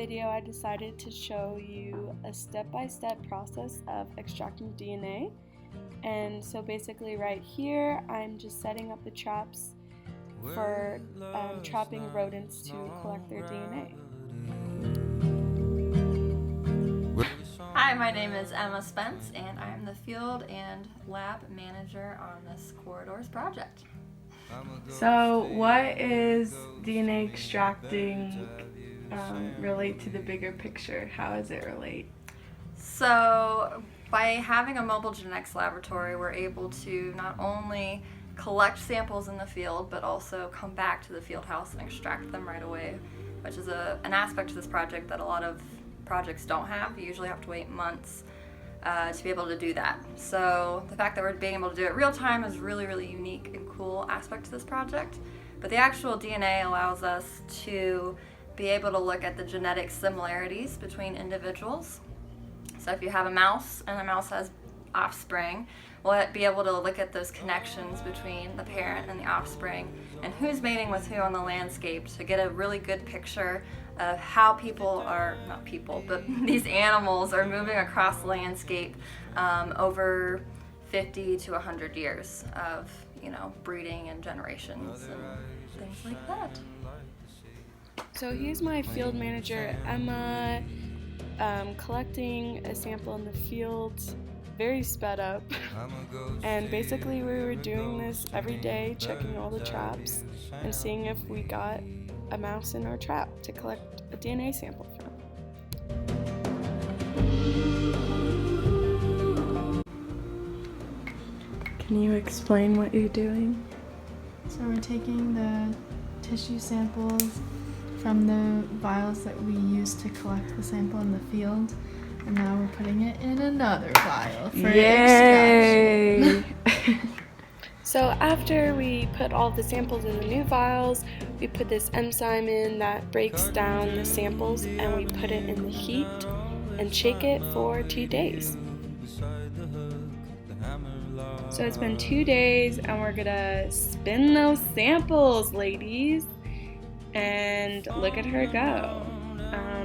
video, I decided to show you a step-by-step process of extracting DNA. And so basically right here, I'm just setting up the traps for trapping rodents to collect their DNA. Hi, my name is Emma Spence, and I'm the field and lab manager on this Corridors project. So what is DNA extracting relate to the bigger picture? How does it relate? So by having a mobile genetics laboratory, we're able to not only collect samples in the field, but also come back to the field house and extract them right away, which is an aspect of this project that a lot of projects don't have. You usually have to wait months to be able to do that. So the fact that we're being able to do it real time is really, really unique and cool aspect to this project. But the actual DNA allows us to be able to look at the genetic similarities between individuals. So if you have a mouse and the mouse has offspring, we'll be able to look at those connections between the parent and the offspring and who's mating with who on the landscape to get a really good picture of how these animals are moving across the landscape over 50 to 100 years of, breeding and generations and things like that. So here's my field manager, Emma, collecting a sample in the field, very sped up. And basically we were doing this every day, checking all the traps and seeing if we got a mouse in our trap to collect a DNA sample from. Can you explain what you're doing? So we're taking the tissue samples from the vials that we used to collect the sample in the field, and now we're putting it in another vial for extraction. So after we put all the samples in the new vials, we put this enzyme in that breaks down the samples, and we put it in the heat and shake it for 2 days. So it's been 2 days and we're gonna spin those samples, ladies, and look at her go.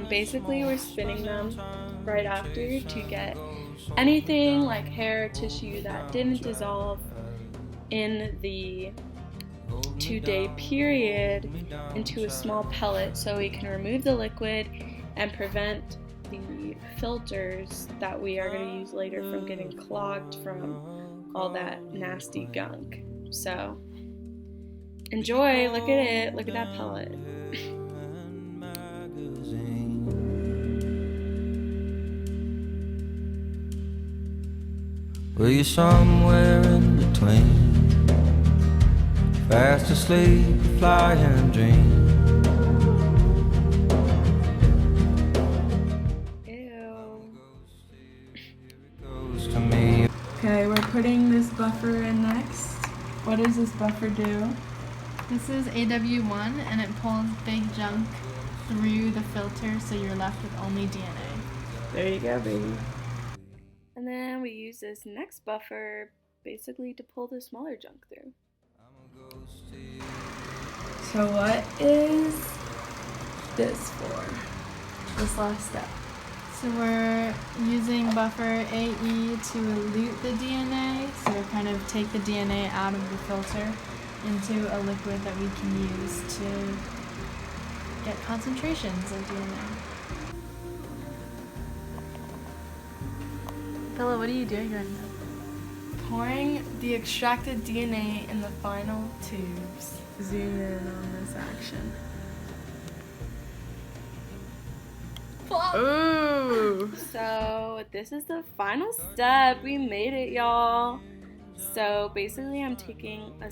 Basically we're spinning them right after to get anything like hair or tissue that didn't dissolve in the 2-day period into a small pellet so we can remove the liquid and prevent the filters that we are going to use later from getting clogged from all that nasty gunk. So enjoy, look at it, look at that pellet. Well, you're somewhere in between, fast asleep, fly and dream. Okay, we're putting this buffer in next. What does this buffer do? This is AW1, and it pulls big junk through the filter so you're left with only DNA. There you go, baby. And then we use this next buffer basically to pull the smaller junk through. So what is this for? This last step. So we're using buffer AE to elute the DNA, so kind of take the DNA out of the filter into a liquid that we can use to get concentrations of DNA. Bella, what are you doing right now? Pouring the extracted DNA in the final tubes. Zoom in on this action. Ooh! So this is the final step. We made it, y'all. So basically I'm taking a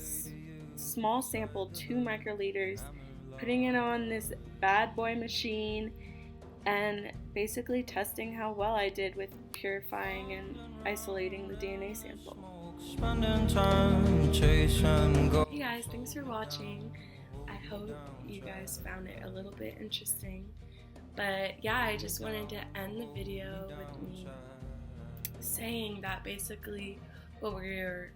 small sample, 2 microliters, putting it on this bad boy machine, and basically testing how well I did with purifying and isolating the DNA sample. Hey guys, thanks for watching. I hope you guys found it a little bit interesting. But yeah, I just wanted to end the video with me saying that basically what we were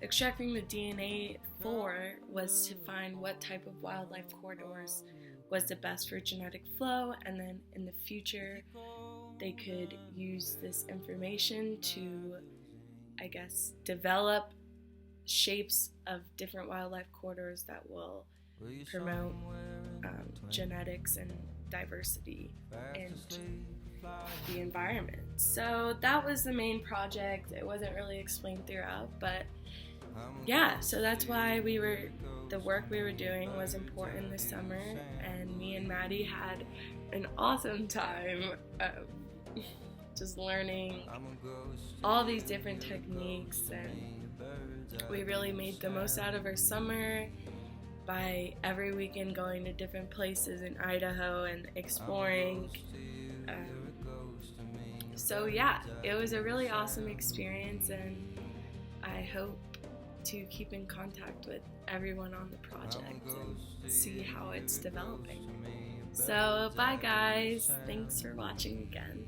extracting the DNA for was to find what type of wildlife corridors was the best for genetic flow, and then in the future they could use this information to, I guess, develop shapes of different wildlife corridors that will promote genetics and diversity in the environment. So that was the main project. It wasn't really explained throughout, but yeah, so that's why the work we were doing was important this summer, and me and Maddie had an awesome time just learning all these different techniques, and we really made the most out of our summer by every weekend going to different places in Idaho and exploring. So yeah, it was a really awesome experience, and I hope to keep in contact with everyone on the project and see how it's developing. So bye guys, thanks for watching again.